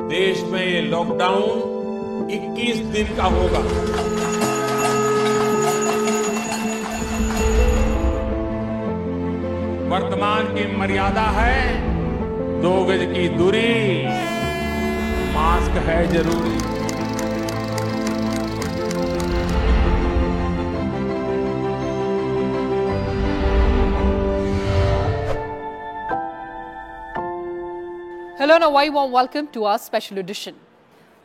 देश में ये लॉकडाउन 21 दिन का होगा। वर्तमान की मर्यादा है 2 गज की दूरी, मास्क है जरूरी। Hello and a very warm welcome to our special edition.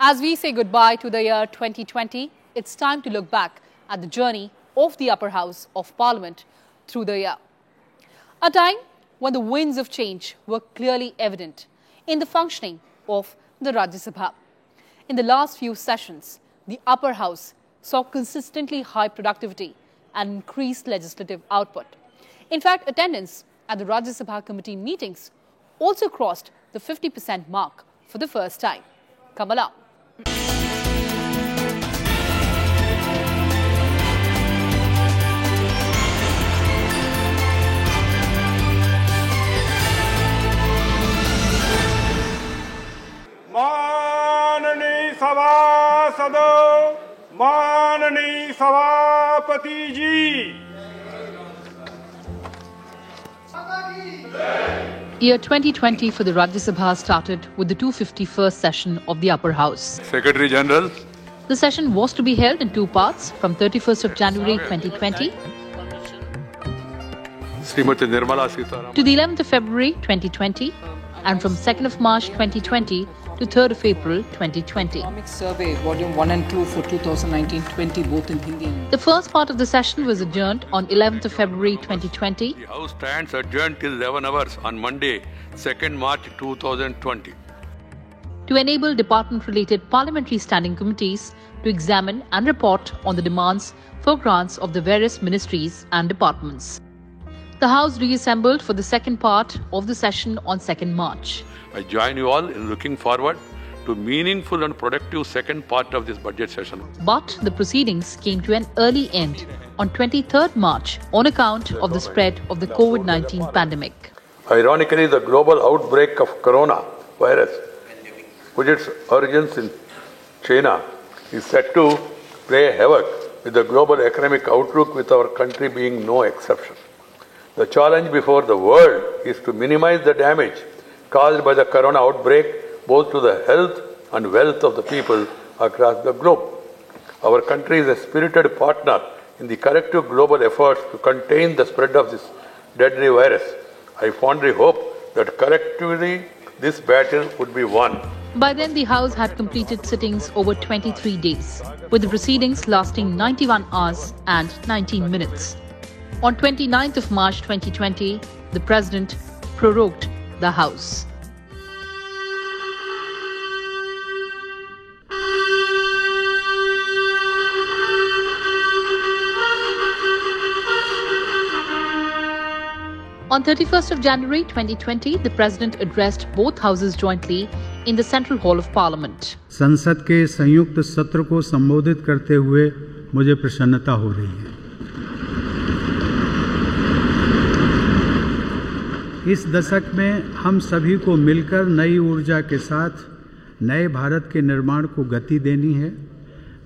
As we say goodbye to the year 2020, it's time to look back at the journey of the upper house of Parliament through the year. A time when the winds of change were clearly evident in the functioning of the Rajya Sabha. In the last few sessions, the upper house saw consistently high productivity and increased legislative output. In fact, attendance at the Rajya Sabha committee meetings also crossed the 50% mark for the first time. Come along. माननीय सभासदों, माननीय सभापति जी। Year 2020 for the Rajya Sabha started with the 251st session of the Upper House. Secretary General. The session was to be held in 2 parts from 31st of January 2020 Srimati Nirmala Sitharaman to the 11th of February 2020 and from 2nd of March 2020 to 3rd of April 2020. Economic Survey, Volume 1 and 2 for 2019-20, both in Hindi and English. The first part of the session was adjourned on 11th of February 2020. The House stands adjourned till 11 hours on Monday, 2nd March 2020. To enable department-related parliamentary standing committees to examine and report on the demands for grants of the various ministries and departments. The House reassembled for the second part of the session on 2nd March. I join you all in looking forward to meaningful and productive second part of this budget session. But the proceedings came to an early end on 23rd March on account of the spread of the COVID-19 pandemic. Ironically, the global outbreak of coronavirus, which its origins in China, is set to play havoc with the global economic outlook, with our country being no exception. The challenge before the world is to minimize the damage caused by the corona outbreak, both to the health and wealth of the people across the globe. Our country is a spirited partner in the collective global efforts to contain the spread of this deadly virus. I fondly hope that collectively this battle would be won. By then, the House had completed sittings over 23 days, with the proceedings lasting 91 hours and 19 minutes. On 29th of March 2020, the President prorogued the House. On 31st of January 2020, the President addressed both houses jointly in the Central Hall of Parliament. संसद के संयुक्त सत्र को संबोधित करते हुए मुझे प्रसन्नता हो रही है। इस दशक में हम सभी को मिलकर नई ऊर्जा के साथ नए भारत के निर्माण को गति देनी है।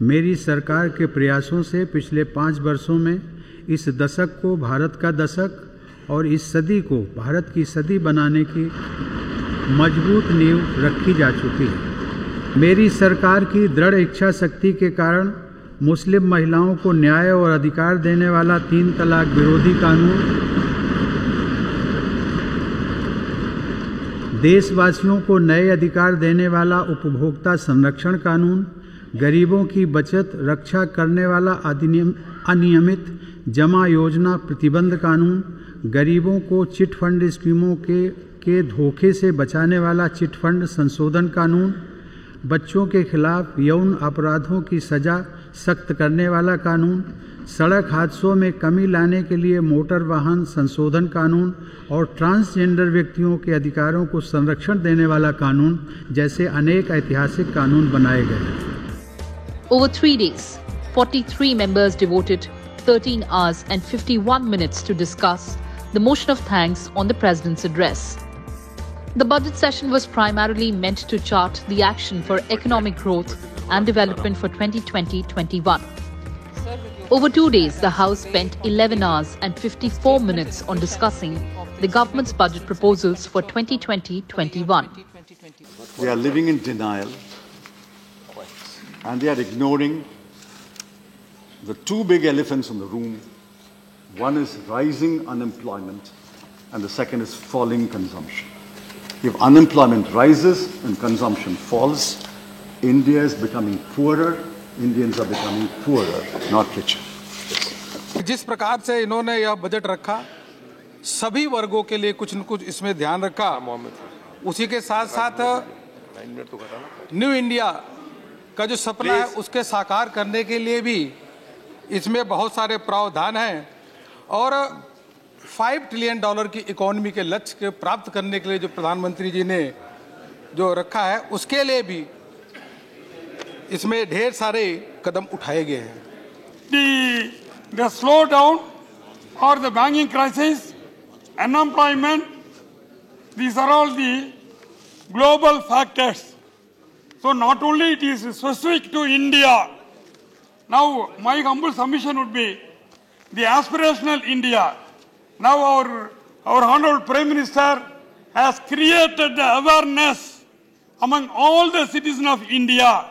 मेरी सरकार के प्रयासों से पिछले 5 वर्षों में इस दशक को भारत का दशक और इस सदी को भारत की सदी बनाने की मजबूत नींव रखी जा चुकी है। मेरी सरकार की दृढ़ इच्छा शक्ति के कारण मुस्लिम महिलाओं को न्याय और अधिकार देने वाला 3 तलाक विरोधी कानून, देशवासियों को नए अधिकार देने वाला उपभोक्ता संरक्षण कानून, गरीबों की बचत रक्षा करने वाला अनियमित जमा योजना प्रतिबंध कानून, गरीबों को चिट फंड स्कीमों के धोखे से बचाने वाला चिट फंड संशोधन कानून, बच्चों के खिलाफ यौन अपराधों की सजा सख्त करने वाला कानून, सड़क हादसों में कमी लाने के लिए मोटर वाहन संशोधन कानून और ट्रांसजेंडर व्यक्तियों के अधिकारों को संरक्षण देने वाला कानून जैसे अनेक ऐतिहासिक कानून बनाए गए। Over 3 days, 43 members devoted 13 hours and 51 minutes to discuss the motion of thanks on the President's address. The budget session was primarily meant to chart the action for economic growth and development for 2020-21. Over 2 days, the House spent 11 hours and 54 minutes on discussing the government's budget proposals for 2020-21. They are living in denial and they are ignoring the two big elephants in the room. One is rising unemployment and the second is falling consumption. If unemployment rises and consumption falls, India is becoming poorer, Indians are becoming poorer, not richer. जिस प्रकार से इन्होंने यह budget रखा, सभी वर्गों के लिए कुछ न कुछ इसमें ध्यान रखा। उसी के साथ साथ न्यू इंडिया का जो सपना है उसके साकार करने के लिए भी इसमें बहुत सारे प्रावधान हैं और $5 ट्रिलियन की इकोनॉमी के लक्ष्य के प्राप्त करने के लिए जो प्रधानमंत्री जी ने जो रखा है उसके लिए भी इसमें ढेर सारे कदम उठाए गए हैं। The slowdown or the banking crisis, unemployment, these are all the global factors. So not only it is specific to India. Now my humble submission would be the aspirational India. Now our Honorable Prime Minister has created the awareness among all the citizens of India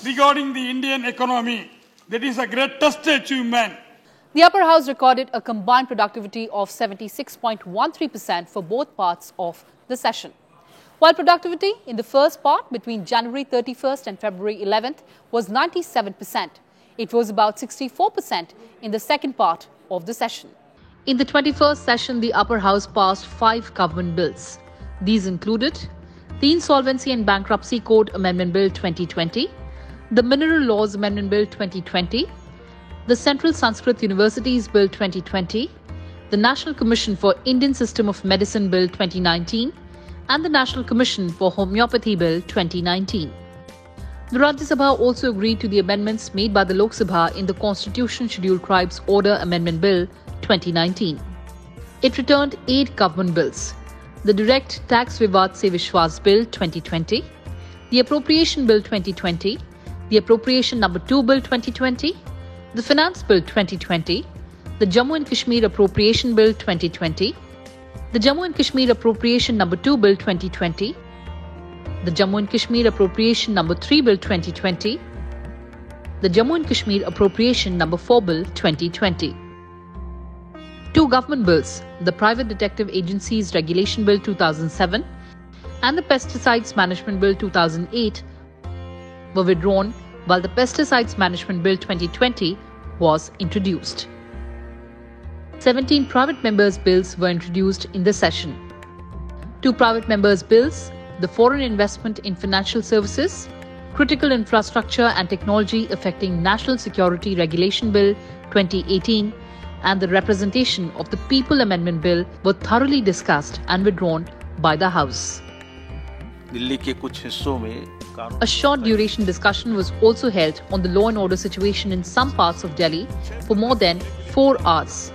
regarding the Indian economy. That is a greatest achievement. The Upper House recorded a combined productivity of 76.13% for both parts of the session. While productivity in the first part between January 31st and February 11th was 97%, it was about 64% in the second part of the session. In the 21st session, the Upper House passed 5 government bills. These included the Insolvency and Bankruptcy Code Amendment Bill 2020, the Mineral Laws Amendment Bill 2020, the Central Sanskrit Universities Bill 2020, the National Commission for Indian System of Medicine Bill 2019, and the National Commission for Homeopathy Bill 2019. The Rajya Sabha also agreed to the amendments made by the Lok Sabha in the Constitution Scheduled Tribes Order Amendment Bill 2019. It returned 8 government bills: the Direct Tax Vivad Se Vishwas Bill 2020, the Appropriation Bill 2020, the Appropriation No. 2 Bill 2020, the Finance Bill 2020, the Jammu and Kashmir Appropriation Bill 2020, the Jammu and Kashmir Appropriation No. 2 Bill 2020, the Jammu and Kashmir Appropriation No. 3 Bill 2020, the Jammu and Kashmir Appropriation No. 4 Bill 2020. 2 government bills, the Private Detective Agencies Regulation Bill 2007 and the Pesticides Management Bill 2008, were withdrawn while the Pesticides Management Bill 2020 was introduced. 17 private members' bills were introduced in the session. 2 private members' bills, the Foreign Investment in Financial Services, Critical Infrastructure and Technology Affecting National Security Regulation Bill 2018, and the Representation of the People Amendment Bill were thoroughly discussed and withdrawn by the House. A short duration discussion was also held on the law and order situation in some parts of Delhi for more than 4 hours.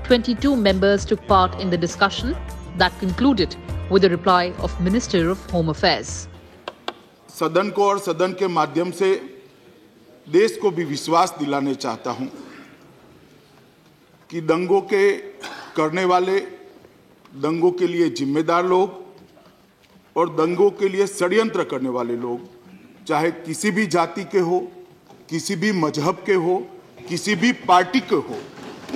22 members took part in the discussion that concluded with a reply of Minister of Home Affairs. सदन को और सदन के माध्यम से देश को भी विश्वास दिलाने चाहता हूं कि दंगों के करने वाले, दंगों के लिए जिम्मेदार लोग और दंगों के लिए षड्यंत्र करने वाले लोग, चाहे किसी भी जाति के हो, किसी भी मजहब के हो, किसी भी पार्टी के हो,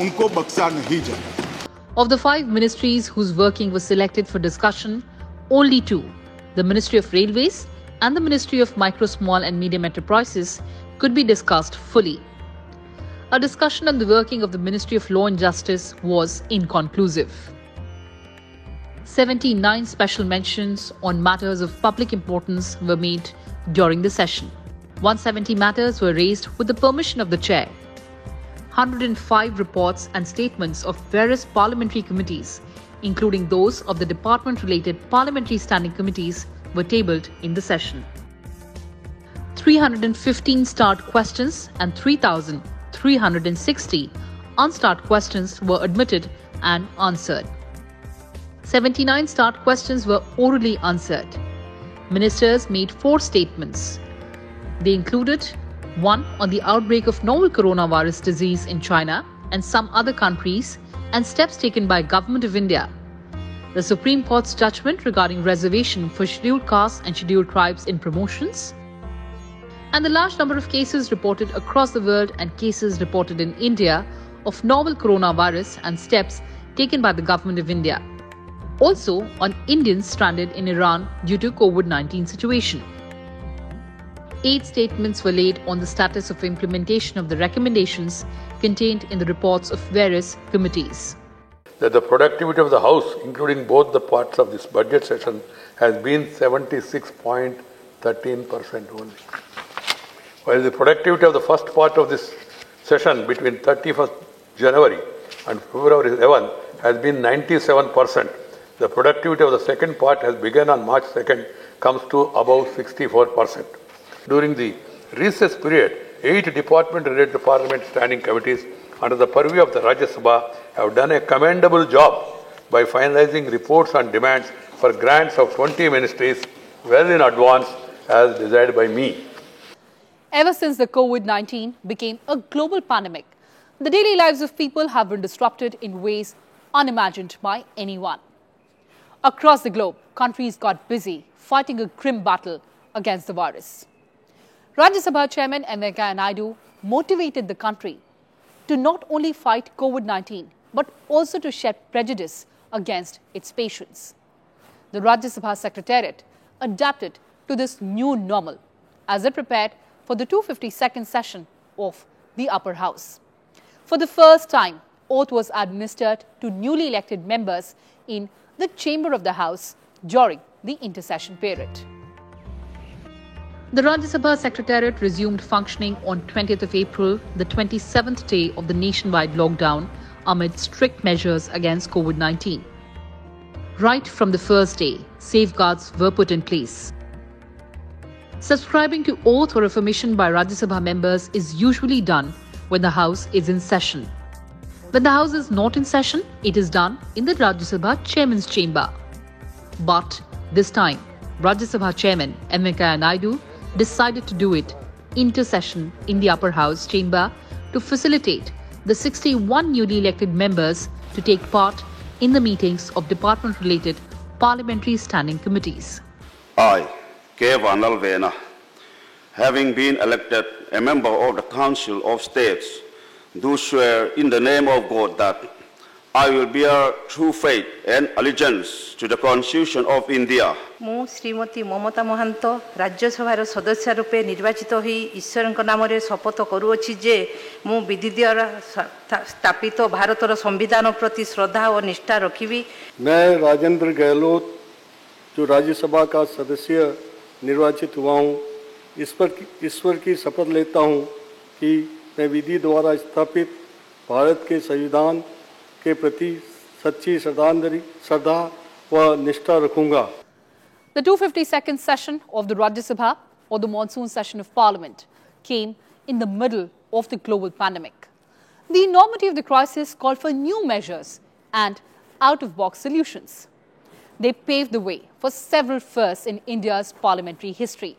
उनको बख्शा नहीं जाएगा. Of the 5 ministries whose working was selected for discussion, only 2, the Ministry of Railways and the Ministry of Micro, Small and Medium Enterprises, could be discussed fully. A discussion on the working of the Ministry of Law and Justice was inconclusive. 79 special mentions on matters of public importance were made during the session. 170 matters were raised with the permission of the Chair. 105 reports and statements of various parliamentary committees, including those of the department-related parliamentary standing committees, were tabled in the session. 315 starred questions and 3,360 unstarred questions were admitted and answered. 79 start questions were orally answered. Ministers made 4 statements. They included one on the outbreak of novel coronavirus disease in China and some other countries and steps taken by Government of India. The Supreme Court's judgment regarding reservation for scheduled castes and scheduled tribes in promotions, and the large number of cases reported across the world and cases reported in India of novel coronavirus and steps taken by the Government of India. Also on Indians stranded in Iran due to COVID-19 situation. 8 statements were laid on the status of implementation of the recommendations contained in the reports of various committees. That the productivity of the House, including both the parts of this budget session, has been 76.13% only. While the productivity of the first part of this session between 31st January and February 11 has been 97%. The productivity of the second part has begun on March 2nd, comes to above 64%. During the recess period, 8 department-related Parliament standing committees under the purview of the Rajya Sabha have done a commendable job by finalizing reports and demands for grants of 20 ministries well in advance as desired by me. Ever since the COVID-19 became a global pandemic, the daily lives of people have been disrupted in ways unimagined by anyone. Across the globe, countries got busy fighting a grim battle against the virus. Rajya Sabha Chairman M. Venkaiah Naidu motivated the country to not only fight COVID-19 but also to shed prejudice against its patients. The Rajya Sabha Secretariat adapted to this new normal as it prepared for the 252nd session of the Upper House. For the first time, oath was administered to newly elected members in the chamber of the House during the intercession period. The Rajya Sabha Secretariat resumed functioning on 20th of April, the 27th day of the nationwide lockdown amid strict measures against COVID-19. Right from the first day, safeguards were put in place. Subscribing to oath or affirmation by Rajya Sabha members is usually done when the House is in session. When the House is not in session, it is done in the Rajya Sabha Chairman's chamber. But this time, Rajya Sabha Chairman M. Venkaiah Naidu decided to do it inter-session in the Upper House chamber to facilitate the 61 newly elected members to take part in the meetings of department-related parliamentary standing committees. I, K. Vanal Vena, having been elected a member of the Council of States, do swear in the name of God that I will bear true faith and allegiance to the Constitution of India. ମୁଁ ଶ୍ରୀମତୀ ମମତା ମହାନ୍ତ ରାଜ୍ୟସଭାର ସଦସ୍ୟ ରୂପେ ନିର୍ବାଚିତ ହୋଇ ଈଶ୍ୱରଙ୍କ ନାମରେ ଶପଥ କରୁଅଛି ଯେ ମୁଁ ବିଧି ଦ୍ୱାରା ସ୍ଥାପିତ ଭାରତର ସମ୍ବିଧାନ ପ୍ରତି ଶ୍ରଦ୍ଧା ଓ ନିଷ୍ଠା ରଖିବି। मैं राजेंद्र गहलोत जो राज्यसभा का सदस्य निर्वाचित हुआ हूँ, ईश्वर की शपथ लेता हूँ कि मैं विधि द्वारा स्थापित भारत के संविधान के प्रति सच्ची श्रद्धा व निष्ठा रखूंगा। The 252nd session of the Rajya Sabha, or the monsoon session of Parliament, came in the middle of the global pandemic. The enormity of the crisis called for new measures and out-of-box solutions. They paved the way for several firsts in India's parliamentary history,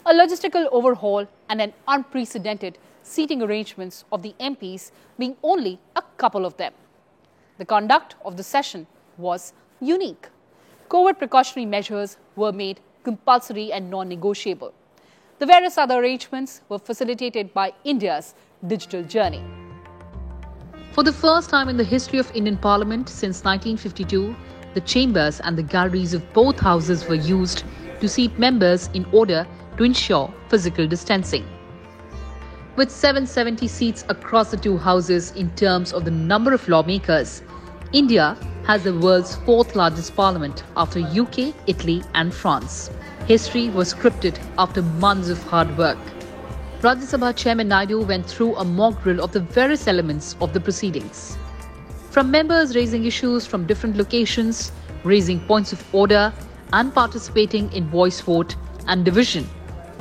a logistical overhaul and an unprecedented seating arrangements of the MPs being only a couple of them. The conduct of the session was unique. COVID precautionary measures were made compulsory and non-negotiable. The various other arrangements were facilitated by India's digital journey. For the first time in the history of Indian Parliament since 1952, the chambers and the galleries of both houses were used to seat members in order to ensure physical distancing. With 770 seats across the two houses in terms of the number of lawmakers, India has the world's 4th largest parliament after UK, Italy and France. History was scripted after months of hard work. Rajya Sabha Chairman Naidu went through a mock drill of the various elements of the proceedings. From members raising issues from different locations, raising points of order and participating in voice vote and division,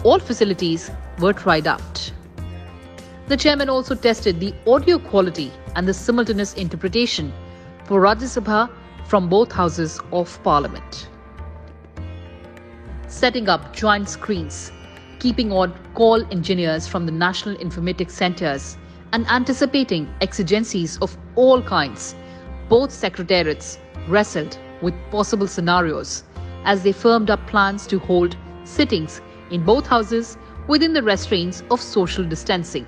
all facilities were tried out. The chairman also tested the audio quality and the simultaneous interpretation for Rajya Sabha from both houses of Parliament. Setting up joint screens, keeping on call engineers from the National Informatics Centres and anticipating exigencies of all kinds, both secretariats wrestled with possible scenarios as they firmed up plans to hold sittings in both houses within the restraints of social distancing.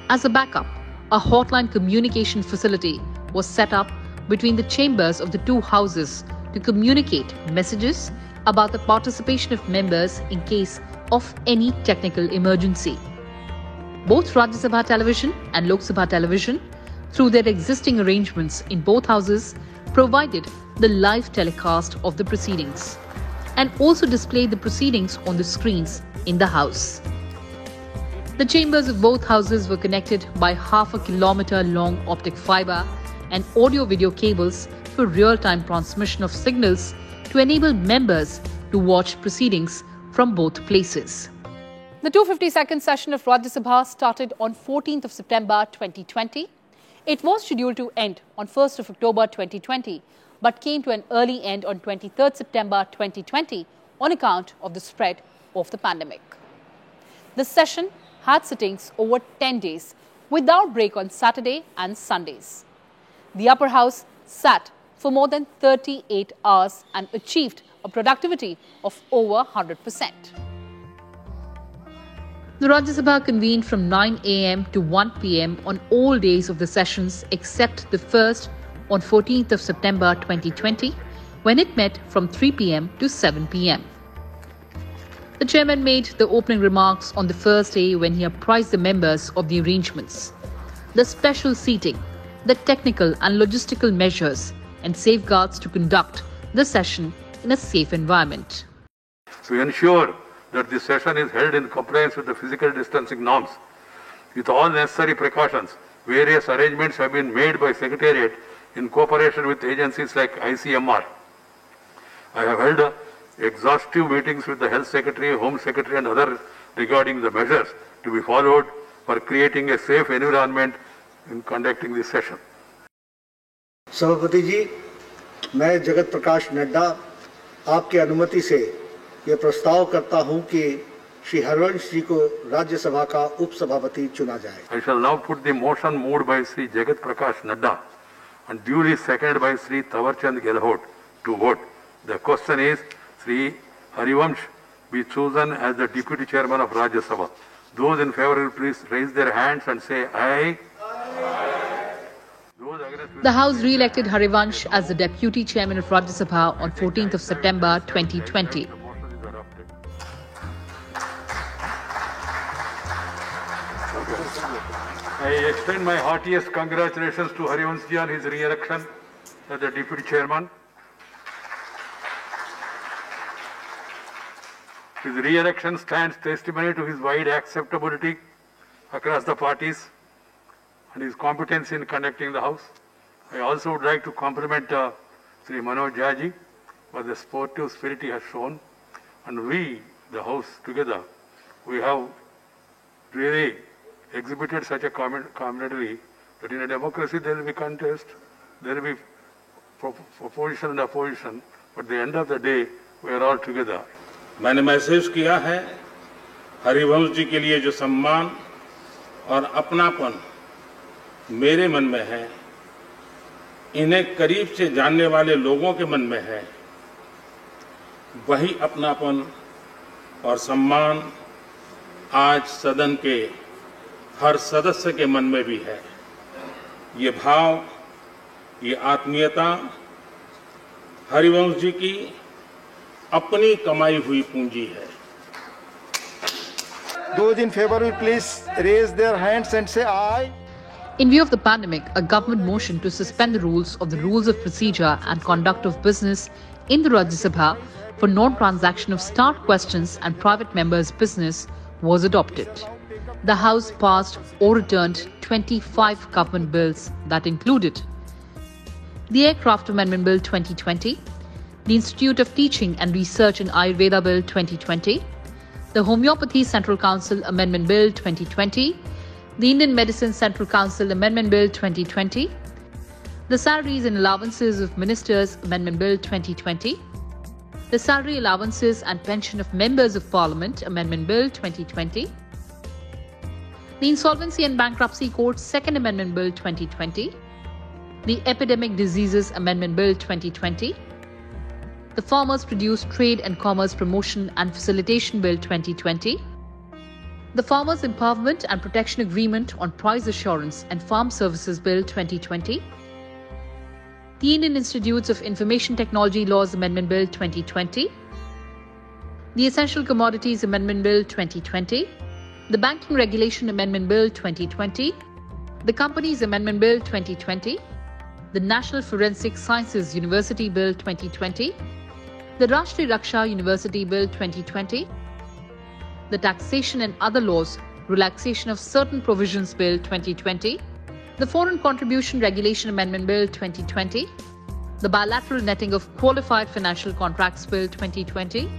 As a backup, a hotline communication facility was set up between the chambers of the two houses to communicate messages about the participation of members in case of any technical emergency. Both Rajya Sabha Television and Lok Sabha Television, through their existing arrangements in both houses, provided the live telecast of the proceedings and also displayed the proceedings on the screens in the house. The chambers of both houses were connected by half a kilometer long optic fiber and audio-video cables for real-time transmission of signals to enable members to watch proceedings from both places. The 252nd session of Rajya Sabha started on 14th of September 2020. It was scheduled to end on 1st of October 2020, but came to an early end on 23rd September 2020 on account of the spread of the pandemic. The session had sittings over 10 days without break on Saturday and Sundays. The upper house sat for more than 38 hours and achieved a productivity of over 100%. The Rajya Sabha convened from 9 a.m. to 1 p.m. on all days of the sessions except the first on 14th of September 2020, when it met from 3 p.m. to 7 p.m. The chairman made the opening remarks on the first day when he apprised the members of the arrangements, the special seating, the technical and logistical measures and safeguards to conduct the session in a safe environment. To ensure that the session is held in compliance with the physical distancing norms, with all necessary precautions, various arrangements have been made by Secretariat in cooperation with agencies like ICMR. I have held exhaustive meetings with the Health Secretary, Home Secretary and others regarding the measures to be followed for creating a safe environment in conducting this session. सभापति जी, मैं जगत प्रकाश नड्डा आपकी अनुमति से यह प्रस्ताव करता हूं कि श्री हरिवंश जी को राज्यसभा का उपसभापति चुना जाए. I shall now put the motion moved by Sri Jagat Prakash Nadda and duly seconded by Sri Tawarchand Gehlot to vote. The question is, Sri Harivansh be chosen as the Deputy Chairman of Rajya Sabha. Those in favor will please raise their hands and say aye. The House re-elected Harivansh as the Deputy Chairman of Rajya Sabha on 14th of September 2020. I extend my heartiest congratulations to Harivansh ji on his re-election as the Deputy Chairman. His re-election stands testimony to his wide acceptability across the parties and his competence in conducting the House. I also would like to compliment Sri Manoj Jha for the sportive spirit he has shown. And we, the House together, we have really exhibited such a camaraderie that in a democracy there will be contest, there will be opposition and opposition, but at the end of the day, we are all together. मैंने महसूस किया है हरिवंश जी के लिए जो सम्मान और अपनापन मेरे मन में है, इन्हें करीब से जानने वाले लोगों के मन में है, वही अपनापन और सम्मान आज सदन के हर सदस्य के मन में भी है. ये भाव, ये आत्मीयता हरिवंश जी की अपनी कमाई हुई पूंजी है. Those in favor will please raise their hands and say aye. In view of the pandemic, a government motion to suspend the rules of procedure and conduct of business in the Rajya Sabha for non-transaction of start questions and private members' business was adopted. The House passed or returned 25 government bills that included the Aircraft Amendment Bill 2020, the Institute of Teaching and Research in Ayurveda Bill 2020, the Homeopathy Central Council Amendment Bill 2020, the Indian Medicine Central Council Amendment Bill 2020, The Salaries and Allowances of Ministers Amendment Bill 2020, the Salary Allowances and Pension of Members of Parliament Amendment Bill 2020, the Insolvency and Bankruptcy Code Second Amendment Bill 2020, the Epidemic Diseases Amendment Bill 2020, the Farmers Produce Trade and Commerce Promotion and Facilitation Bill 2020, the Farmers Empowerment and Protection Agreement on Price Assurance and Farm Services Bill 2020, the Indian Institutes of Information Technology Laws Amendment Bill 2020, the Essential Commodities Amendment Bill 2020, the Banking Regulation Amendment Bill 2020, the Companies Amendment Bill 2020, the National Forensic Sciences University Bill 2020, the Rashtriya Raksha University Bill 2020, the Taxation and Other Laws Relaxation of Certain Provisions Bill 2020, the Foreign Contribution Regulation Amendment Bill 2020, the Bilateral Netting of Qualified Financial Contracts Bill 2020,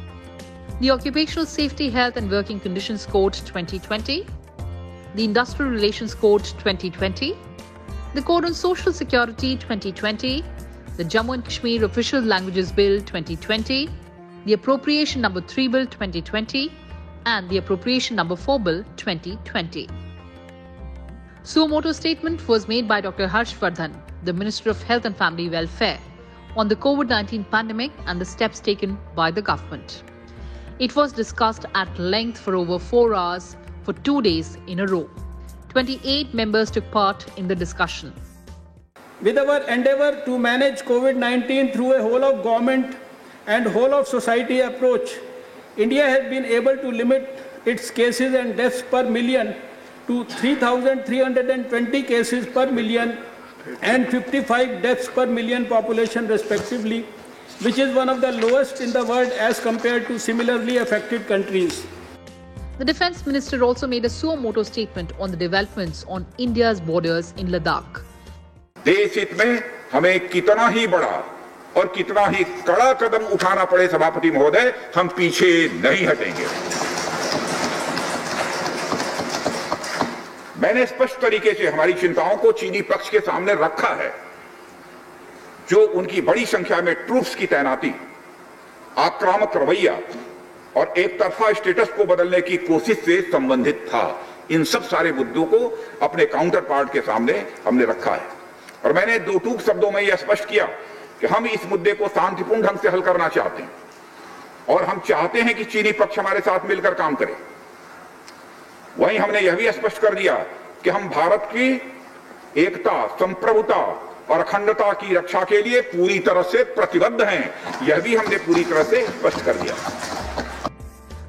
the Occupational Safety, Health and Working Conditions Code 2020, the Industrial Relations Code 2020, the Code on Social Security 2020, the Jammu and Kashmir Official Languages Bill 2020, the Appropriation Number 3 Bill 2020, and the Appropriation Number 4 Bill 2020. Suo motu statement was made by Dr. Harsh Vardhan, the Minister of Health and Family Welfare, on the COVID-19 pandemic and the steps taken by the government. It was discussed at length for over 4 hours for 2 days in a row. 28 members took part in the discussion. With our endeavour to manage COVID-19 through a whole of government and whole of society approach, India has been able to limit its cases and deaths per million to 3,320 cases per million and 55 deaths per million population respectively, which is one of the lowest in the world as compared to similarly affected countries. The Defence Minister also made a suo motu statement on the developments on India's borders in Ladakh. देश हित में हमें कितना ही बड़ा और कितना ही कड़ा कदम उठाना पड़े सभापति महोदय, हम पीछे नहीं हटेंगे। मैंने स्पष्ट तरीके से हमारी चिंताओं को चीनी पक्ष के सामने रखा है, जो उनकी बड़ी संख्या में ट्रूप्स की तैनाती, आक्रामक रवैया और एक तरफा स्टेटस को बदलने की कोशिश से संबंधित था। इन सब सारे मुद्दों को अपने काउंटर पार्ट के सामने हमने रखा है और मैंने दो टूक शब्दों में यह स्पष्ट किया कि हम इस मुद्दे को शांतिपूर्ण ढंग से हल करना चाहते हैं और हम चाहते हैं कि चीनी पक्ष हमारे साथ मिलकर काम करे। वहीं हमने यह भी स्पष्ट कर दिया कि हम भारत की एकता, संप्रभुता और अखंडता की रक्षा के लिए पूरी तरह से प्रतिबद्ध हैं। यह भी हमने पूरी तरह से स्पष्ट कर दिया।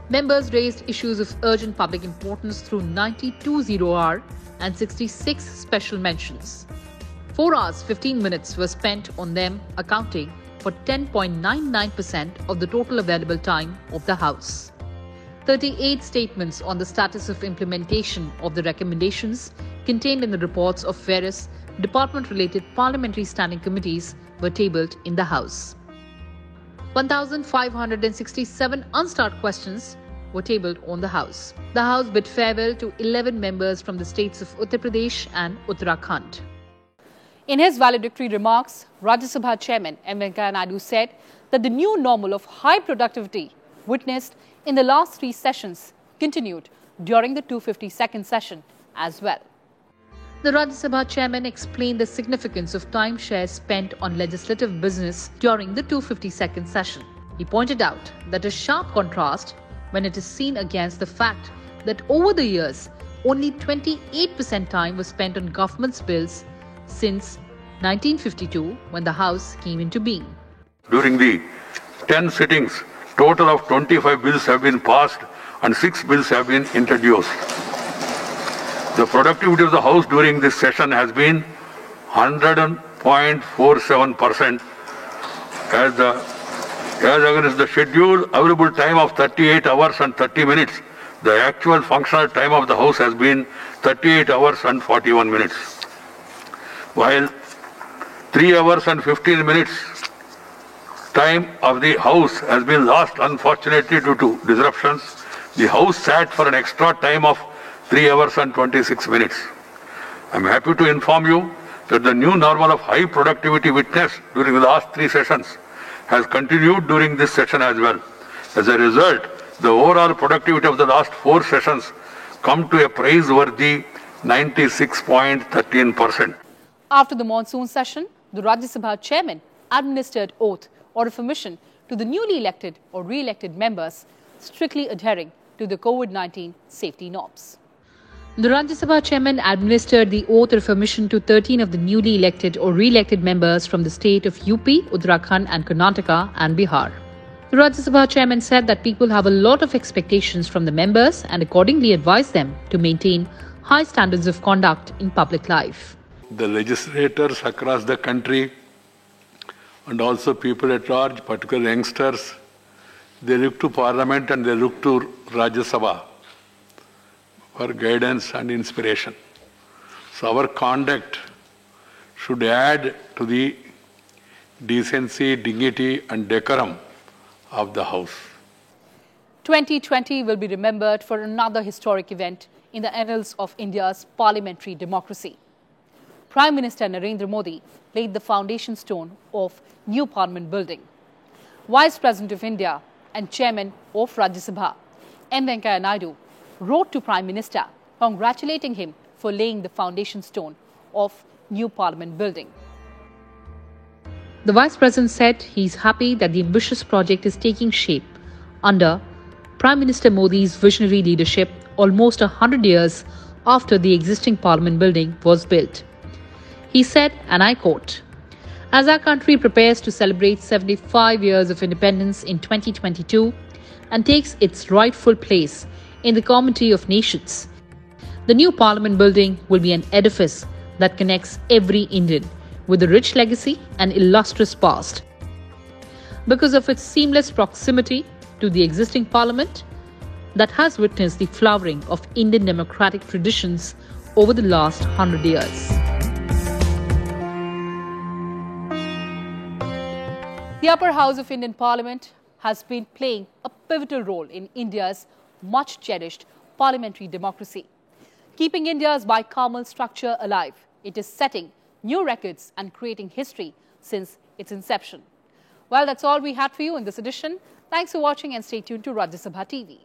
Members raised issues of urgent public importance through 92-0R and 66 special mentions. 4 hours 15 minutes were spent on them, accounting for 10.99% of the total available time of the House. 38 statements on the status of implementation of the recommendations contained in the reports of various department-related parliamentary standing committees were tabled in the House. 1,567 unstarred questions were tabled on the House. The House bid farewell to 11 members from the states of Uttar Pradesh and Uttarakhand. In his valedictory remarks, Rajya Sabha Chairman M. Venkaiah Naidu said that the new normal of high productivity witnessed in the last 3 sessions continued during the 252nd session as well. The Rajya Sabha Chairman explained the significance of time shares spent on legislative business during the 252nd session. He pointed out that a sharp contrast when it is seen against the fact that over the years, only 28% time was spent on government's bills since 1952 when the House came into being. During the 10 sittings, total of 25 bills have been passed and 6 bills have been introduced. The productivity of the House during this session has been 100.47% as against the scheduled available time of 38 hours and 30 minutes. The actual functional time of the House has been 38 hours and 41 minutes. While 3 hours and 15 minutes time of the House has been lost unfortunately due to disruptions, the House sat for an extra time of 3 hours and 26 minutes. I am happy to inform you that the new normal of high productivity witnessed during the last 3 sessions has continued during this session as well. As a result, the overall productivity of the last 4 sessions come to a praiseworthy 96.13%. After the monsoon session, the Rajya Sabha chairman administered oath or affirmation to the newly elected or re-elected members, strictly adhering to the COVID-19 safety norms. The Rajya Sabha chairman administered the oath or affirmation to 13 of the newly elected or re-elected members from the state of UP, Uttarakhand and Karnataka and Bihar. The Rajya Sabha chairman said that people have a lot of expectations from the members and accordingly advised them to maintain high standards of conduct in public life. The legislators across the country and also people at large, particularly youngsters, they look to Parliament and they look to Rajya Sabha for guidance and inspiration. So our conduct should add to the decency, dignity and decorum of the House. 2020 will be remembered for another historic event in the annals of India's parliamentary democracy. Prime Minister Narendra Modi laid the foundation stone of new Parliament building. Vice President of India and Chairman of Rajya Sabha, M. Venkaiah Naidu, wrote to Prime Minister congratulating him for laying the foundation stone of new Parliament building. The Vice President said he is happy that the ambitious project is taking shape under Prime Minister Modi's visionary leadership almost 100 years after the existing Parliament building was built. He said, and I quote, "As our country prepares to celebrate 75 years of independence in 2022 and takes its rightful place in the community of nations, the new Parliament building will be an edifice that connects every Indian with a rich legacy and illustrious past. Because of its seamless proximity to the existing Parliament that has witnessed the flowering of Indian democratic traditions over the last 100 years. The upper house of Indian Parliament has been playing a pivotal role in India's much cherished parliamentary democracy. Keeping India's bicameral structure alive, it is setting new records and creating history since its inception. Well, that's all we had for you in this edition. Thanks for watching and stay tuned to Rajya Sabha TV.